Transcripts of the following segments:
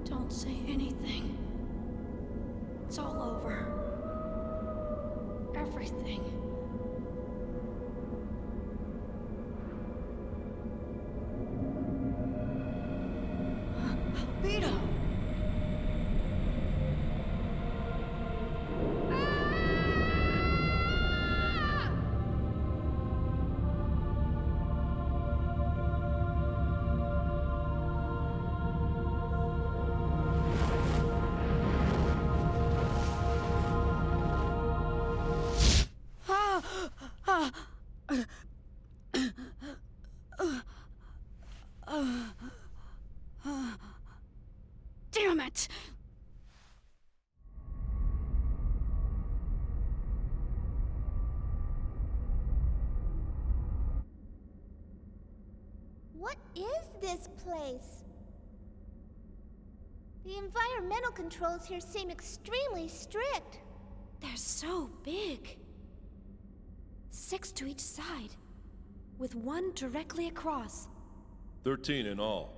Don't say anything. It's all over. Everything. Albedo! Damn it! What is this place? The environmental controls here seem extremely strict. They're so big. 6 to each side, with one directly across. 13 in all.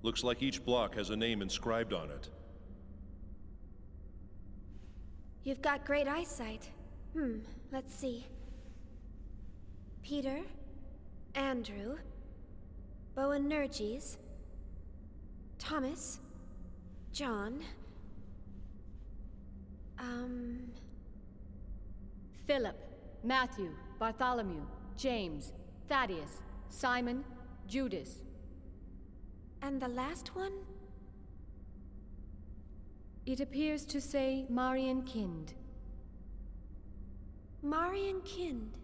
Looks like each block has a name inscribed on it. You've got great eyesight. Let's see. Peter, Andrew, Boanerges, Thomas, John, Philip, Matthew, Bartholomew, James, Thaddeus, Simon, Judas. And the last one? It appears to say Marian Kind. Marian Kind.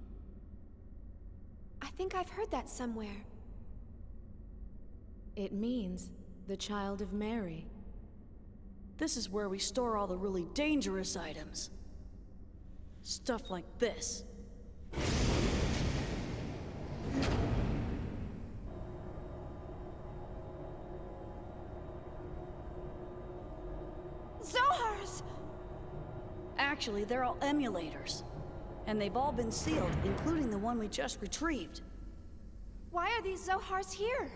I think I've heard that somewhere. It means the Child of Mary. This is where we store all the really dangerous items. Stuff like this. Zohars! Actually, they're all emulators. And they've all been sealed, including the one we just retrieved. Why are these Zohars here?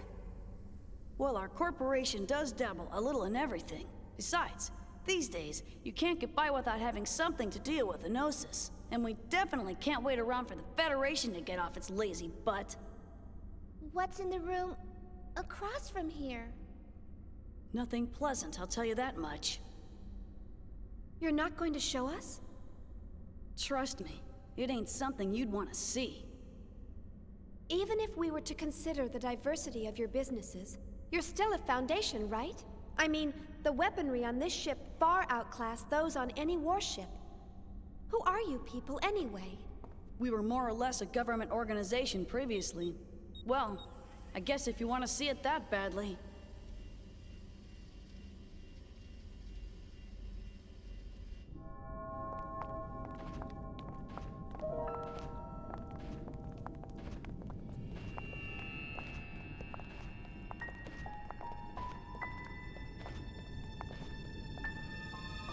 Well, our corporation does dabble a little in everything. Besides, these days, you can't get by without having something to deal with Gnosis. And we definitely can't wait around for the Federation to get off its lazy butt. What's in the room across from here? Nothing pleasant, I'll tell you that much. You're not going to show us? Trust me, it ain't something you'd want to see. Even if we were to consider the diversity of your businesses, you're still a Foundation, right? I mean, the weaponry on this ship far outclass those on any warship. Who are you people, anyway? We were more or less a government organization previously. Well, I guess if you want to see it that badly.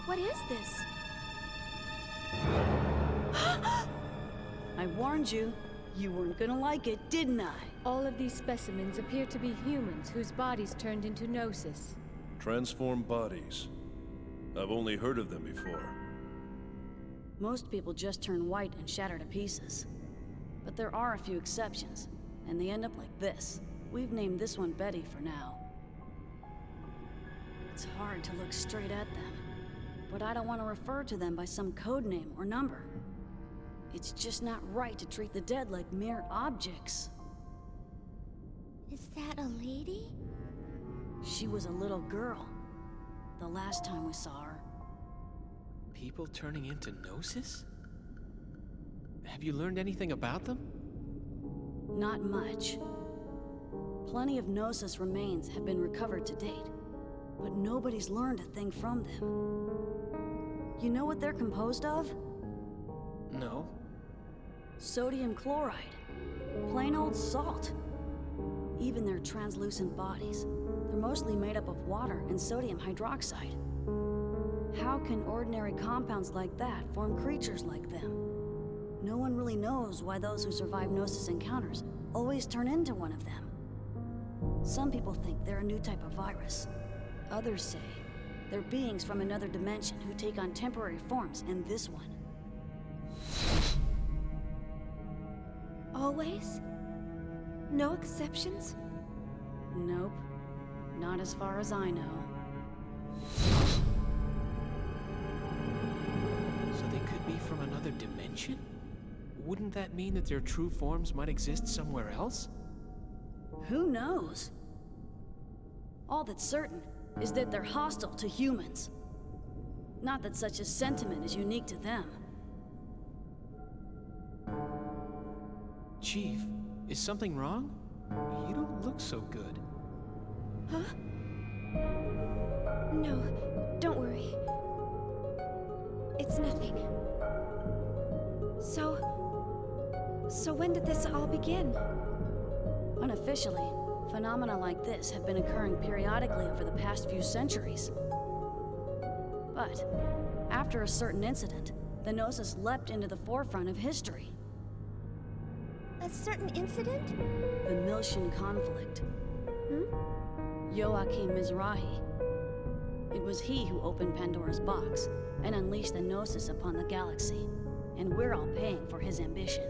What is this? I warned you. You weren't gonna like it, didn't I? All of these specimens appear to be humans whose bodies turned into Gnosis. Transformed bodies. I've only heard of them before. Most people just turn white and shatter to pieces. But there are a few exceptions, and they end up like this. We've named this one Betty for now. It's hard to look straight at them, but I don't want to refer to them by some code name or number. It's just not right to treat the dead like mere objects. Is that a lady? She was a little girl, the last time we saw her. People turning into Gnosis? Have you learned anything about them? Not much. Plenty of Gnosis remains have been recovered to date, but nobody's learned a thing from them. You know what they're composed of? No. Sodium chloride. Plain old salt. Even their translucent bodies, they're mostly made up of water and sodium hydroxide. How can ordinary compounds like that form creatures like them? No one really knows why those who survive Gnosis encounters always turn into one of them. Some people think they're a new type of virus. Others say they're beings from another dimension who take on temporary forms in this one. Always? No exceptions? Nope. Not as far as I know. So they could be from another dimension? Wouldn't that mean that their true forms might exist somewhere else? Who knows? All that's certain is that they're hostile to humans. Not that such a sentiment is unique to them. Chief, is something wrong? You don't look so good. Huh? No, don't worry. It's nothing. So when did this all begin? Unofficially, phenomena like this have been occurring periodically over the past few centuries. But after a certain incident, the Gnosis leapt into the forefront of history. A certain incident? The Miltian conflict. Joachim Mizrahi. It was he who opened Pandora's box and unleashed the Gnosis upon the galaxy, and we're all paying for his ambition.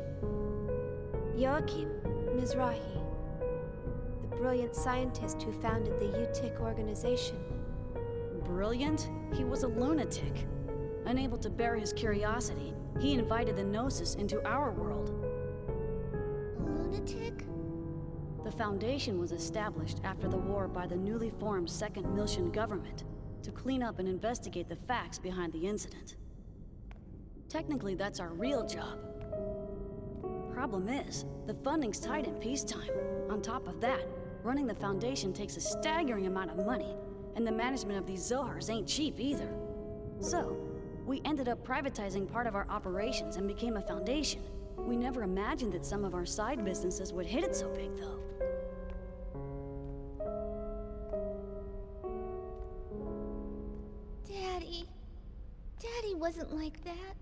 Joachim Mizrahi, the brilliant scientist who founded the UTIC organization. Brilliant? He was a lunatic. Unable to bear his curiosity, he invited the Gnosis into our world. A lunatic? The Foundation was established after the war by the newly formed Second Miltian government to clean up and investigate the facts behind the incident. Technically, that's our real job. Problem is, the funding's tight in peacetime. On top of that, running the Foundation takes a staggering amount of money, and the management of these Zohars ain't cheap either. So, we ended up privatizing part of our operations and became a foundation. We never imagined that some of our side businesses would hit it so big, though. Daddy wasn't like that.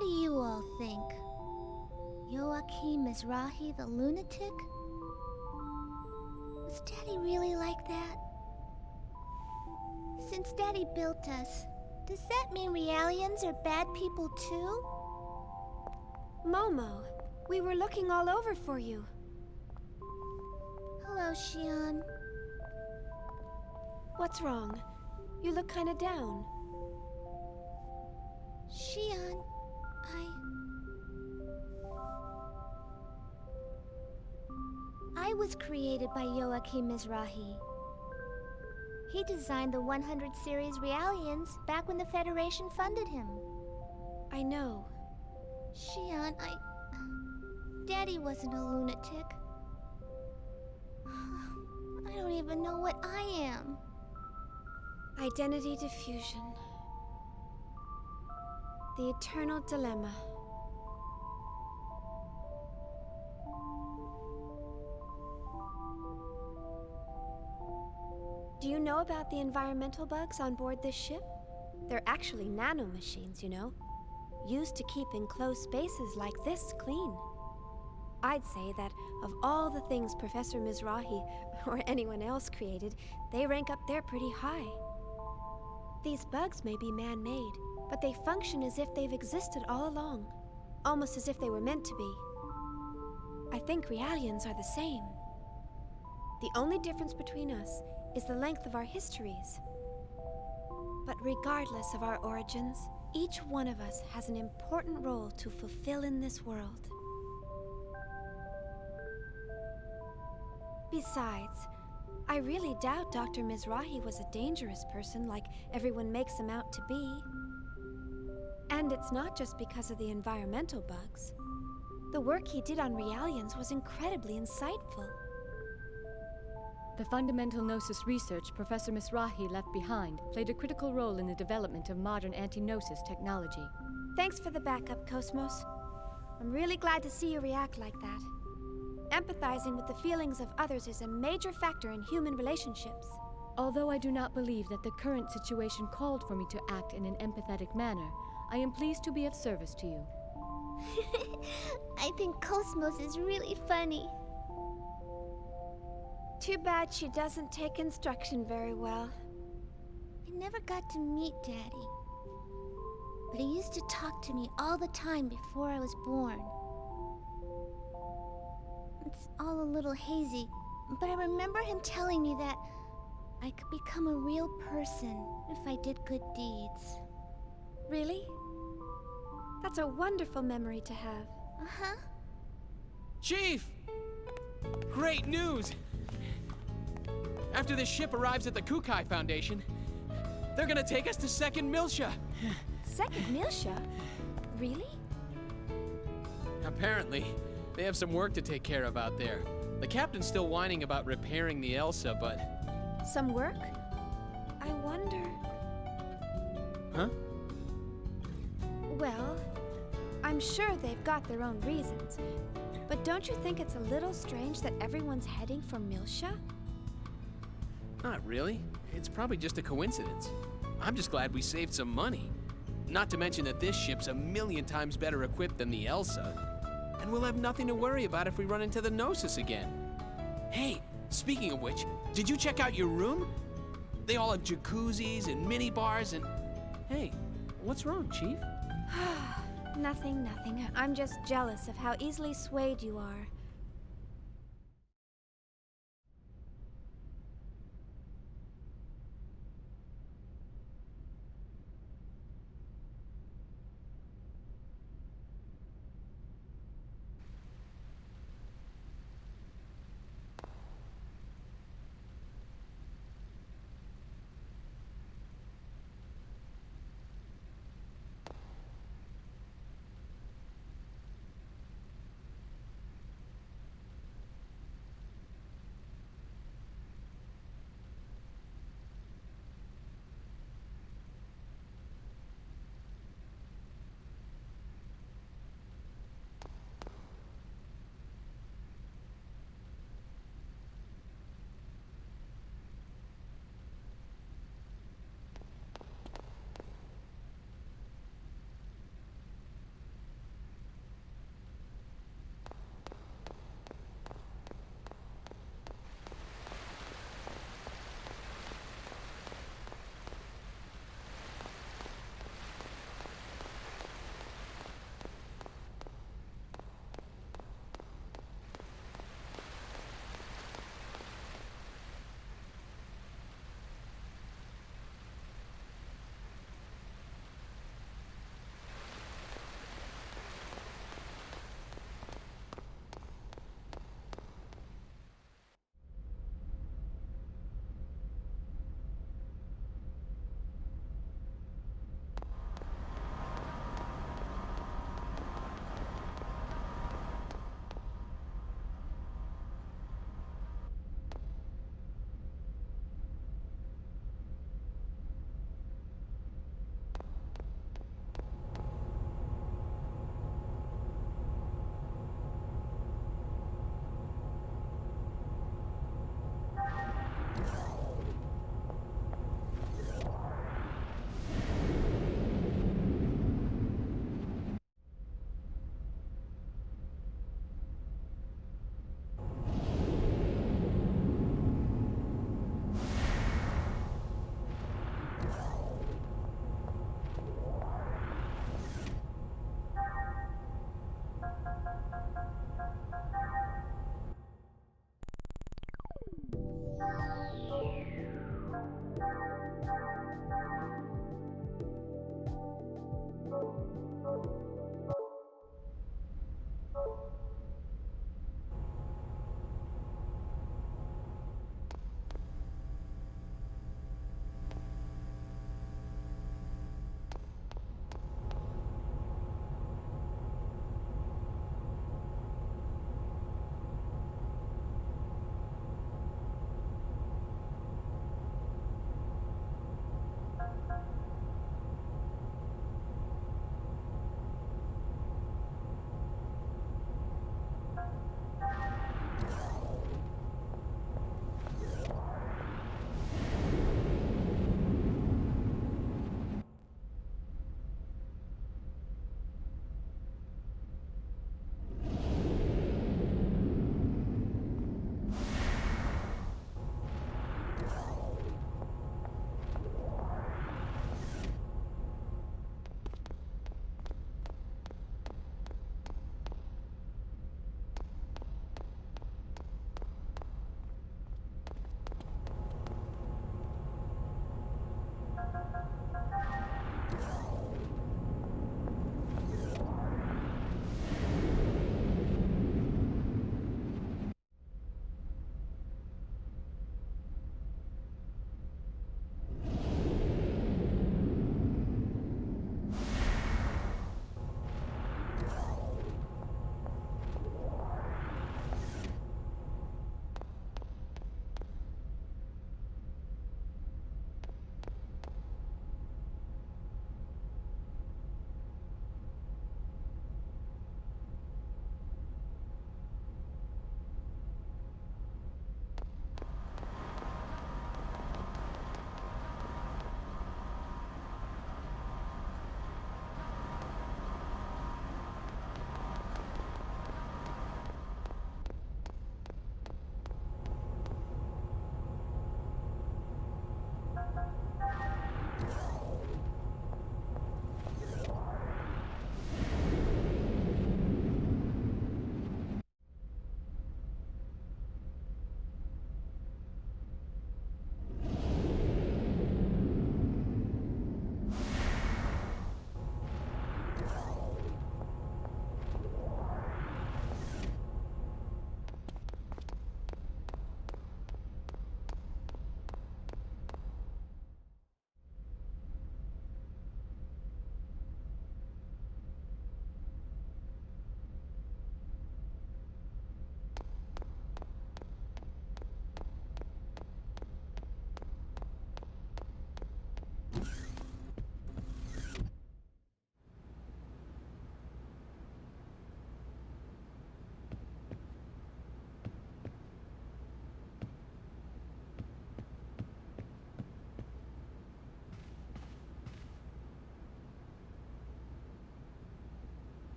What do you all think? Joachim Mizrahi the lunatic? Was Daddy really like that? Since Daddy built us, does that mean Realians are bad people too? Momo, we were looking all over for you. Hello, Xion. What's wrong? You look kinda down. Xion, I was created by Joachim Mizrahi. He designed the 100 series Realians back when the Federation funded him. I know. Xion, Daddy wasn't a lunatic. I don't even know what I am. Identity diffusion. The eternal dilemma. Do you know about the environmental bugs on board this ship? They're actually nanomachines, you know, used to keep enclosed spaces like this clean. I'd say that of all the things Professor Mizrahi or anyone else created, they rank up there pretty high. These bugs may be man-made, but they function as if they've existed all along, almost as if they were meant to be. I think Realians are the same. The only difference between us is the length of our histories. But regardless of our origins, each one of us has an important role to fulfill in this world. Besides, I really doubt Dr. Mizrahi was a dangerous person like everyone makes him out to be. And it's not just because of the environmental bugs. The work he did on Realians was incredibly insightful. The fundamental Gnosis research Professor Mizrahi left behind played a critical role in the development of modern anti-Gnosis technology. Thanks for the backup, Cosmos. I'm really glad to see you react like that. Empathizing with the feelings of others is a major factor in human relationships. Although I do not believe that the current situation called for me to act in an empathetic manner, I am pleased to be of service to you. I think Cosmos is really funny. Too bad she doesn't take instruction very well. I never got to meet Daddy. But he used to talk to me all the time before I was born. It's all a little hazy, but I remember him telling me that I could become a real person if I did good deeds. Really? That's a wonderful memory to have. Uh-huh. Chief! Great news! After this ship arrives at the Kukai Foundation, they're gonna take us to Second Milsha. Second Milsha? Really? Apparently, they have some work to take care of out there. The captain's still whining about repairing the Elsa, but... Some work? I wonder... Huh? Well, I'm sure they've got their own reasons. But don't you think it's a little strange that everyone's heading for Milsha? Not really. It's probably just a coincidence. I'm just glad we saved some money. Not to mention that this ship's a million times better equipped than the Elsa. And we'll have nothing to worry about if we run into the Gnosis again. Hey, speaking of which, did you check out your room? They all have jacuzzis and mini bars and... Hey, what's wrong, Chief? Nothing. I'm just jealous of how easily swayed you are.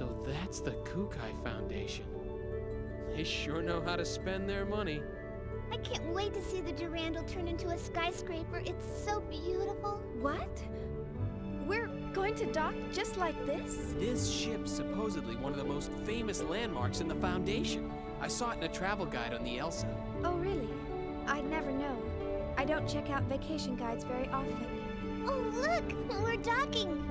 So that's the Kukai Foundation. They sure know how to spend their money. I can't wait to see the Durandal turn into a skyscraper. It's so beautiful. What? We're going to dock just like this? This ship's supposedly one of the most famous landmarks in the Foundation. I saw it in a travel guide on the Elsa. Oh, really? I'd never know. I don't check out vacation guides very often. Oh, look! We're docking!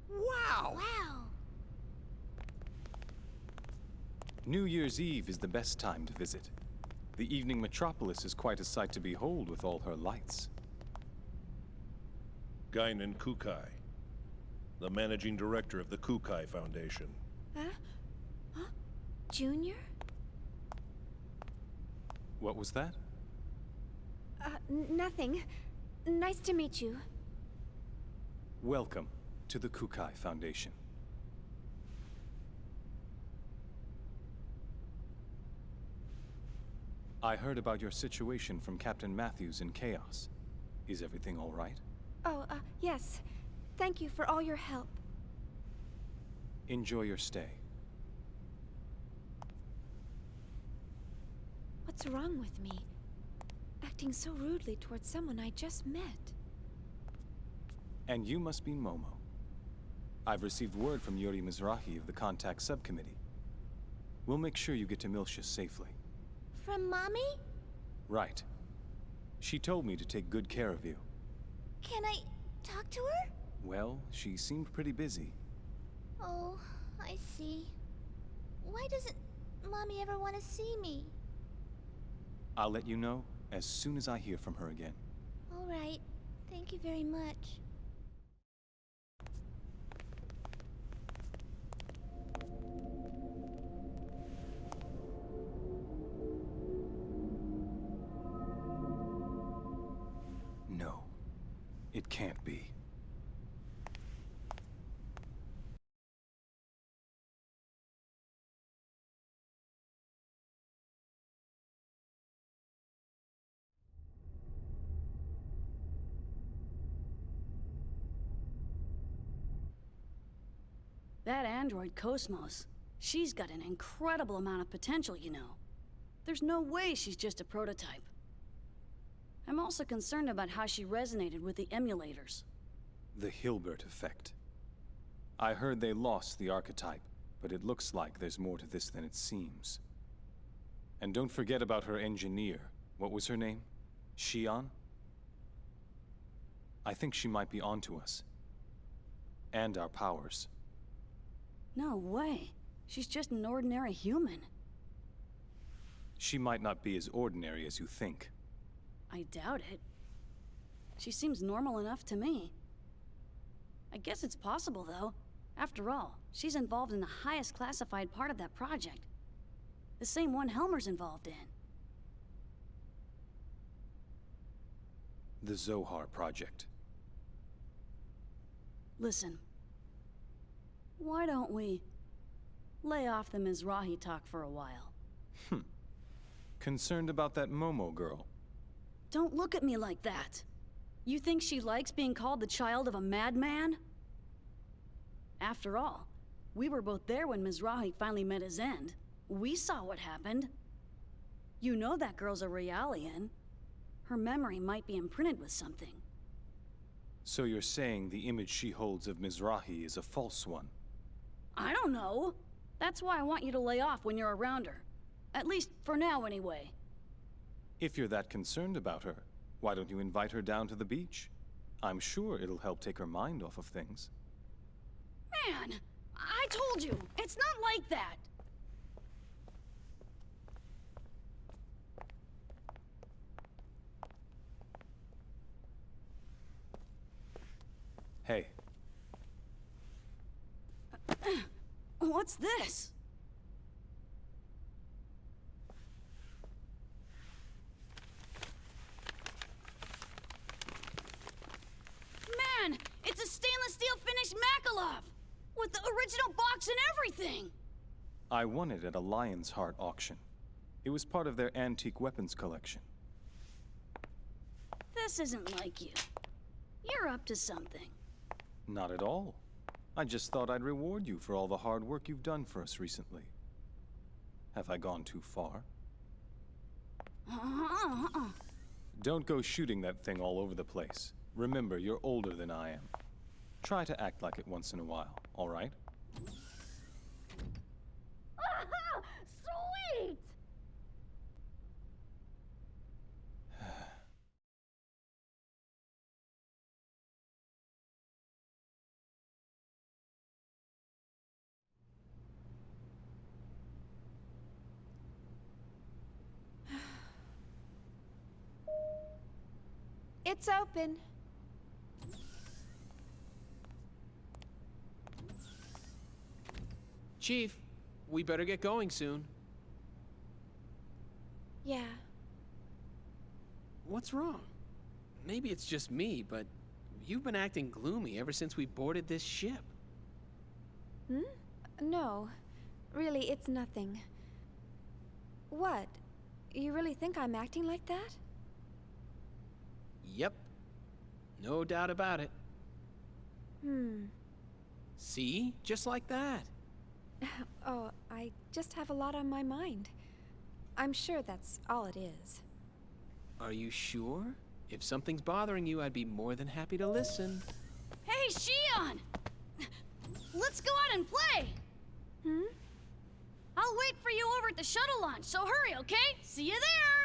Wow! Wow! New Year's Eve is the best time to visit. The evening metropolis is quite a sight to behold with all her lights. Guinan Kukai, the managing director of the Kukai Foundation. Huh? Junior? What was that? Nothing. Nice to meet you. Welcome to the Kukai Foundation. I heard about your situation from Captain Matthews in Chaos. Is everything all right? Oh, yes. Thank you for all your help. Enjoy your stay. What's wrong with me? Acting so rudely towards someone I just met. And you must be Momo. I've received word from Yuri Mizrahi of the Contact Subcommittee. We'll make sure you get to Miltia safely. From Mommy? Right. She told me to take good care of you. Can I talk to her? Well, she seemed pretty busy. Oh, I see. Why doesn't Mommy ever want to see me? I'll let you know as soon as I hear from her again. All right. Thank you very much. No, it can't be. That android Cosmos, she's got an incredible amount of potential, you know. There's no way she's just a prototype. I'm also concerned about how she resonated with the emulators. The Hilbert effect. I heard they lost the archetype, but it looks like there's more to this than it seems. And don't forget about her engineer. What was her name? Shion? I think she might be onto us. And our powers. No way. She's just an ordinary human. She might not be as ordinary as you think. I doubt it. She seems normal enough to me. I guess it's possible, though. After all, she's involved in the highest classified part of that project. The same one Helmer's involved in. The Zohar Project. Listen. Why don't we lay off the Mizrahi talk for a while? Concerned about that Momo girl? Don't look at me like that. You think she likes being called the child of a madman? After all, we were both there when Mizrahi finally met his end. We saw what happened. You know that girl's a Realian. Her memory might be imprinted with something. So you're saying the image she holds of Mizrahi is a false one? I don't know. That's why I want you to lay off when you're around her. At least for now, anyway. If you're that concerned about her, why don't you invite her down to the beach? I'm sure it'll help take her mind off of things. Man, I told you, it's not like that. Hey, What's this? Man, it's a stainless steel finished Makalov! With the original box and everything! I won it at a Lion's Heart auction. It was part of their antique weapons collection. This isn't like you. You're up to something. Not at all. I just thought I'd reward you for all the hard work you've done for us recently. Have I gone too far? Don't go shooting that thing all over the place. Remember, you're older than I am. Try to act like it once in a while, all right? Sweet! It's open. Chief, we better get going soon. Yeah. What's wrong? Maybe it's just me, but you've been acting gloomy ever since we boarded this ship. No. Really, it's nothing. What? You really think I'm acting like that? Yep. No doubt about it. See? Just like that. Oh, I just have a lot on my mind. I'm sure that's all it is. Are you sure? If something's bothering you, I'd be more than happy to listen. Hey, Shion! Let's go out and play! I'll wait for you over at the shuttle launch, so hurry, okay? See you there!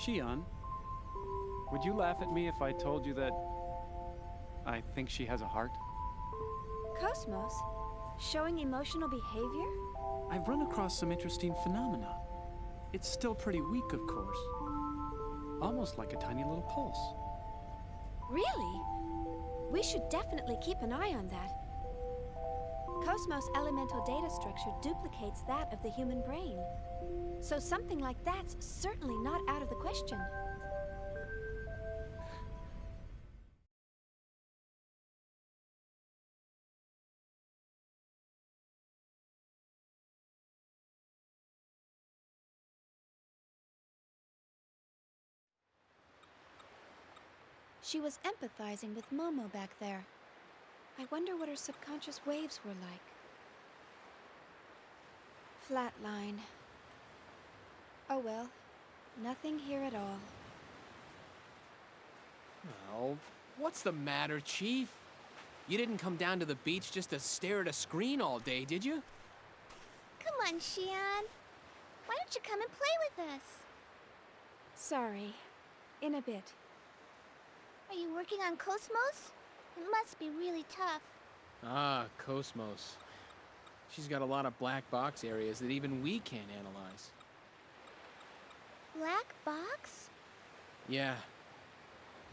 Shion, would you laugh at me if I told you that I think she has a heart? Cosmos? Showing emotional behavior? I've run across some interesting phenomena. It's still pretty weak, of course. Almost like a tiny little pulse. Really? We should definitely keep an eye on that. Cosmos' elemental data structure duplicates that of the human brain. So something like that's certainly not out of the question. She was empathizing with Momo back there. I wonder what her subconscious waves were like. Flatline. Oh well, nothing here at all. Well, what's the matter, Chief? You didn't come down to the beach just to stare at a screen all day, did you? Come on, Shion. Why don't you come and play with us? Sorry. In a bit. Are you working on Cosmos? It must be really tough. Ah, Cosmos. She's got a lot of black box areas that even we can't analyze. Black box? Yeah.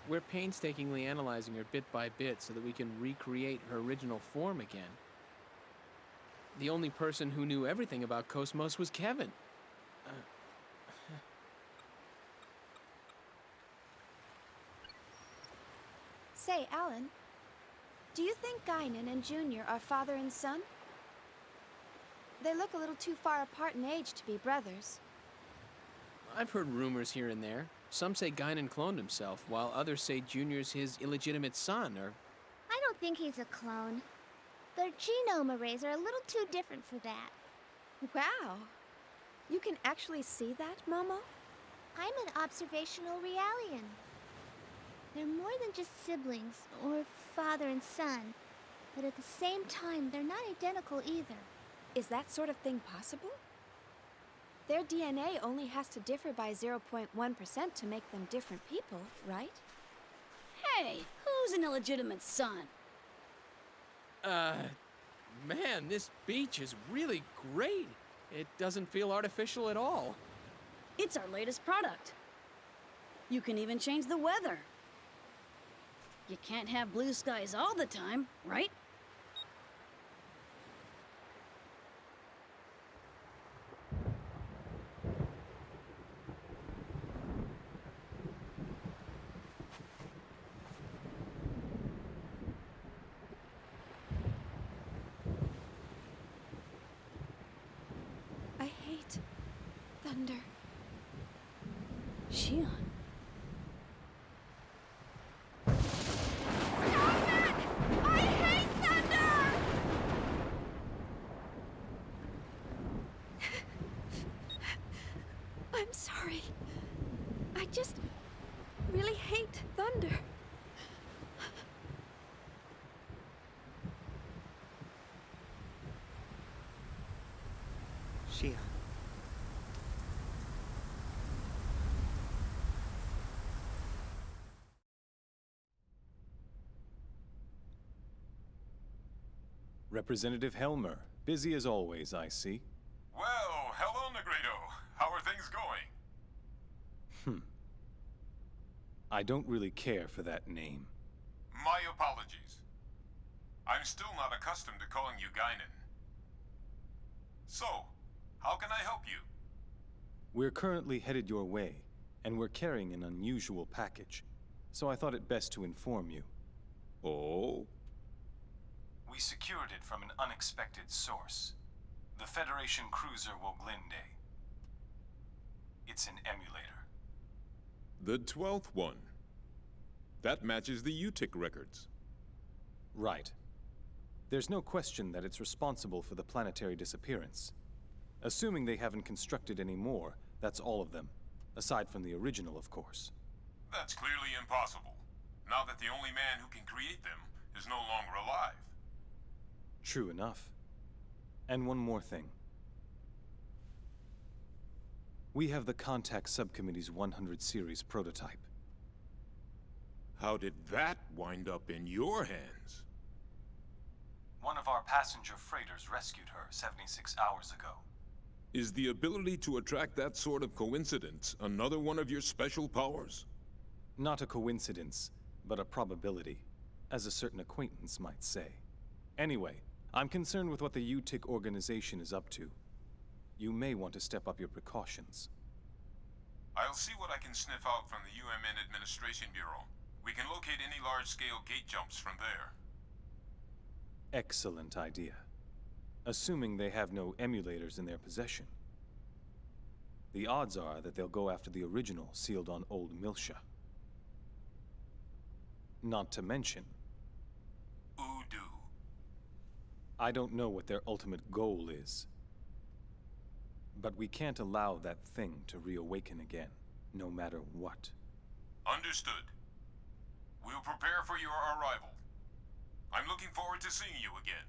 We're painstakingly analyzing her bit by bit so that we can recreate her original form again. The only person who knew everything about Cosmos was Kevin. Say, Alan, do you think Guinan and Junior are father and son? They look a little too far apart in age to be brothers. I've heard rumors here and there. Some say Guinan cloned himself, while others say Junior's his illegitimate son, or... I don't think he's a clone. Their genome arrays are a little too different for that. Wow. You can actually see that, Momo? I'm an observational realian. They're more than just siblings, or father and son. But at the same time, they're not identical either. Is that sort of thing possible? Their DNA only has to differ by 0.1% to make them different people, right? Hey, who's an illegitimate son? Man, this beach is really great. It doesn't feel artificial at all. It's our latest product. You can even change the weather. You can't have blue skies all the time, right? I hate thunder. Shion. I'm sorry. I just really hate thunder. Shion. Representative Helmer, busy as always, I see. Well, hello, Negredo. How are things going? I don't really care for that name. My apologies. I'm still not accustomed to calling you Guinan. So, how can I help you? We're currently headed your way, and we're carrying an unusual package. So I thought it best to inform you. Oh? We secured it from an unexpected source. The Federation cruiser Woglinde. It's an emulator. The 12th one. That matches the UTIC records. Right. There's no question that it's responsible for the planetary disappearance. Assuming they haven't constructed any more, that's all of them. Aside from the original, of course. That's clearly impossible, now that the only man who can create them is no longer alive. True enough. And one more thing. We have the Contact Subcommittee's 100 series prototype. How did that wind up in your hands? One of our passenger freighters rescued her 76 hours ago. Is the ability to attract that sort of coincidence another one of your special powers? Not a coincidence, but a probability, as a certain acquaintance might say. Anyway, I'm concerned with what the UTIC organization is up to. You may want to step up your precautions. I'll see what I can sniff out from the UMN Administration Bureau. We can locate any large-scale gate jumps from there. Excellent idea. Assuming they have no emulators in their possession. The odds are that they'll go after the original sealed on Old Milsha. Not to mention, Udo. I don't know what their ultimate goal is. But we can't allow that thing to reawaken again, no matter what. Understood. We'll prepare for your arrival. I'm looking forward to seeing you again.